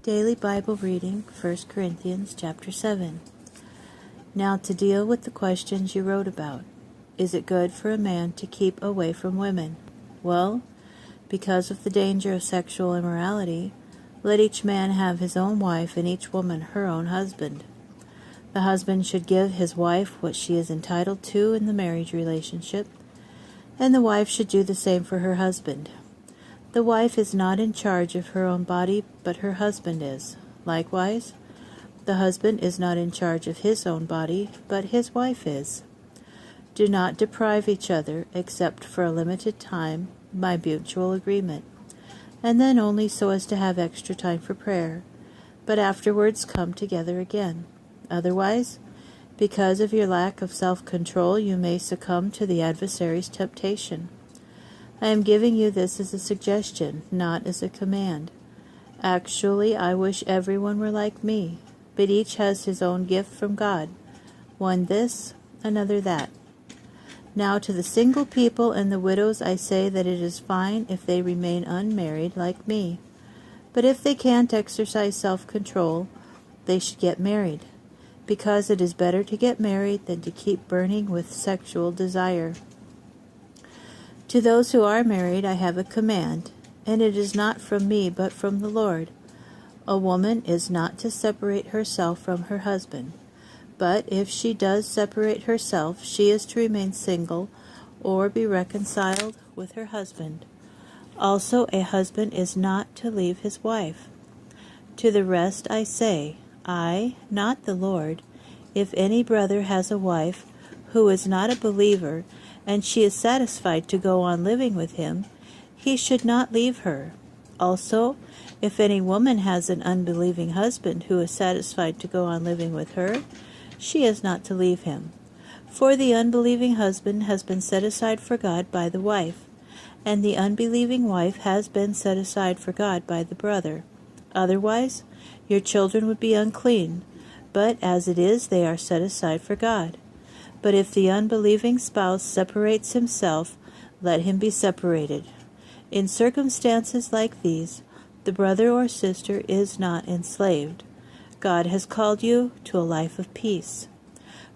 Daily Bible reading, 1 Corinthians chapter 7. Now to deal with the questions you wrote about. Is it good for a man to keep away from women? Well, because of the danger of sexual immorality, let each man have his own wife and each woman her own husband. The husband should give his wife what she is entitled to in the marriage relationship, and the wife should do the same for her husband. The wife is not in charge of her own body, but her husband is. Likewise, the husband is not in charge of his own body, but his wife is. Do not deprive each other, except for a limited time, by mutual agreement, and then only so as to have extra time for prayer, but afterwards come together again. Otherwise, because of your lack of self-control, you may succumb to the adversary's temptation. I am giving you this as a suggestion, not as a command. Actually, I wish everyone were like me, but each has his own gift from God, one this, another that. Now to the single people and the widows I say that it is fine if they remain unmarried like me. But if they can't exercise self-control, they should get married, because it is better to get married than to keep burning with sexual desire. To those who are married I have a command, and it is not from me but from the Lord. A woman is not to separate herself from her husband, but if she does separate herself, she is to remain single or be reconciled with her husband. Also, a husband is not to leave his wife. To the rest I say, I, not the Lord, if any brother has a wife who is not a believer, and she is satisfied to go on living with him, he should not leave her. Also, if any woman has an unbelieving husband who is satisfied to go on living with her, she is not to leave him. For the unbelieving husband has been set aside for God by the wife, and the unbelieving wife has been set aside for God by the brother. Otherwise, your children would be unclean, but as it is, they are set aside for God. But if the unbelieving spouse separates himself, let him be separated. In circumstances like these, the brother or sister is not enslaved. God has called you to a life of peace.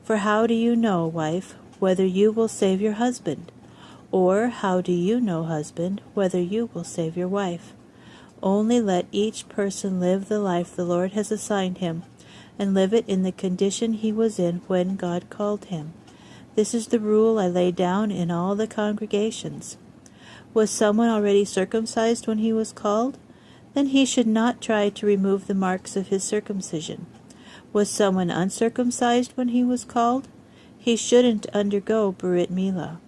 For how do you know, wife, whether you will save your husband? Or how do you know, husband, whether you will save your wife? Only let each person live the life the Lord has assigned him, and live it in the condition he was in when God called him. This is the rule I lay down in all the congregations. Was someone already circumcised when he was called? Then he should not try to remove the marks of his circumcision. Was someone uncircumcised when he was called? He shouldn't undergo Brit Milah.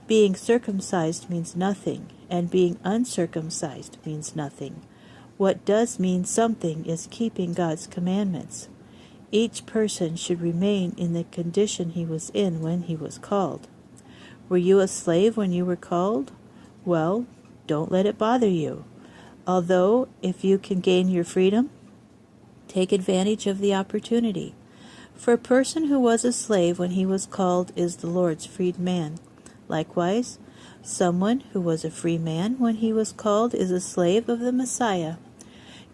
Being circumcised means nothing, and being uncircumcised means nothing. What does mean something is keeping God's commandments. Each person should remain in the condition he was in when he was called. Were you a slave when you were called? Well, don't let it bother you. Although, if you can gain your freedom, take advantage of the opportunity. For a person who was a slave when he was called is the Lord's freed man. Likewise, someone who was a free man when he was called is a slave of the Messiah.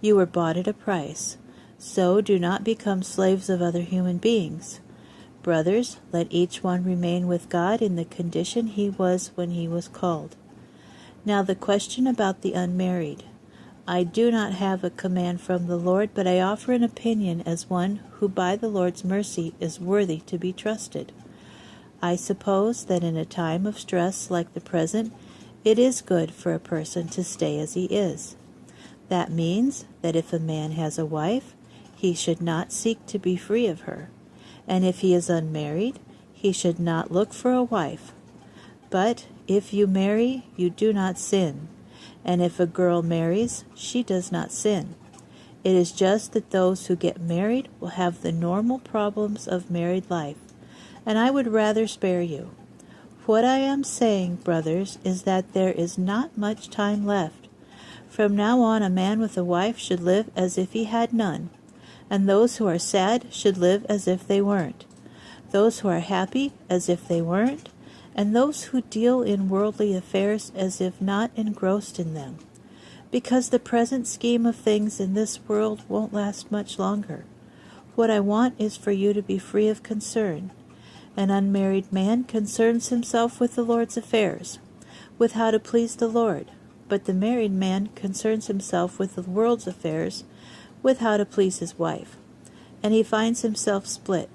You were bought at a price. So do not become slaves of other human beings. Brothers, let each one remain with God in the condition he was when he was called. Now the question about the unmarried. I do not have a command from the Lord, but I offer an opinion as one who by the Lord's mercy is worthy to be trusted. I suppose that in a time of stress like the present, it is good for a person to stay as he is. That means that if a man has a wife, he should not seek to be free of her, and if he is unmarried, he should not look for a wife. But if you marry, you do not sin, and if a girl marries, she does not sin. It is just that those who get married will have the normal problems of married life, and I would rather spare you. What I am saying, brothers, is that there is not much time left. From now on, a man with a wife should live as if he had none, and those who are sad should live as if they weren't, those who are happy as if they weren't, and those who deal in worldly affairs as if not engrossed in them. because the present scheme of things in this world won't last much longer. What I want is for you to be free of concern. An unmarried man concerns himself with the Lord's affairs, with how to please the Lord, but the married man concerns himself with the world's affairs, with how to please his wife, and he finds himself split.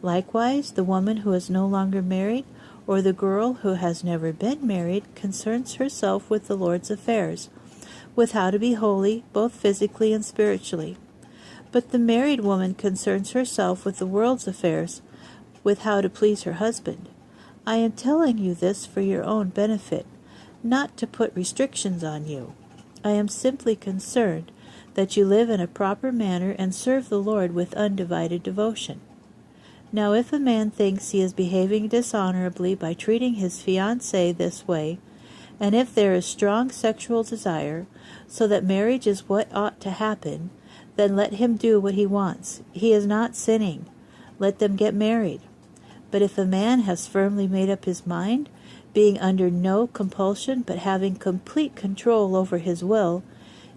Likewise, the woman who is no longer married, or the girl who has never been married, concerns herself with the Lord's affairs, with how to be holy, both physically and spiritually. But the married woman concerns herself with the world's affairs, with how to please her husband. I am telling you this for your own benefit, not to put restrictions on you. I am simply concerned that you live in a proper manner and serve the Lord with undivided devotion. Now if a man thinks he is behaving dishonorably by treating his fiancée this way, and if there is strong sexual desire, so that marriage is what ought to happen, then let him do what he wants. He is not sinning. Let them get married. But if a man has firmly made up his mind, being under no compulsion but having complete control over his will,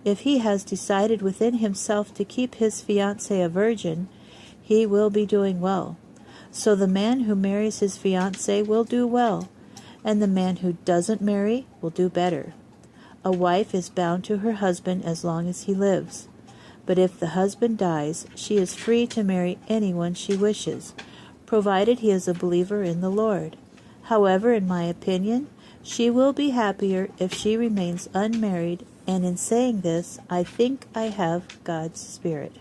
if he has decided within himself to keep his fiancée a virgin, he will be doing well. So the man who marries his fiancée will do well, and the man who doesn't marry will do better. A wife is bound to her husband as long as he lives. But if the husband dies, she is free to marry anyone she wishes, provided he is a believer in the Lord. However, in my opinion, she will be happier if she remains unmarried, and in saying this, I think I have God's Spirit.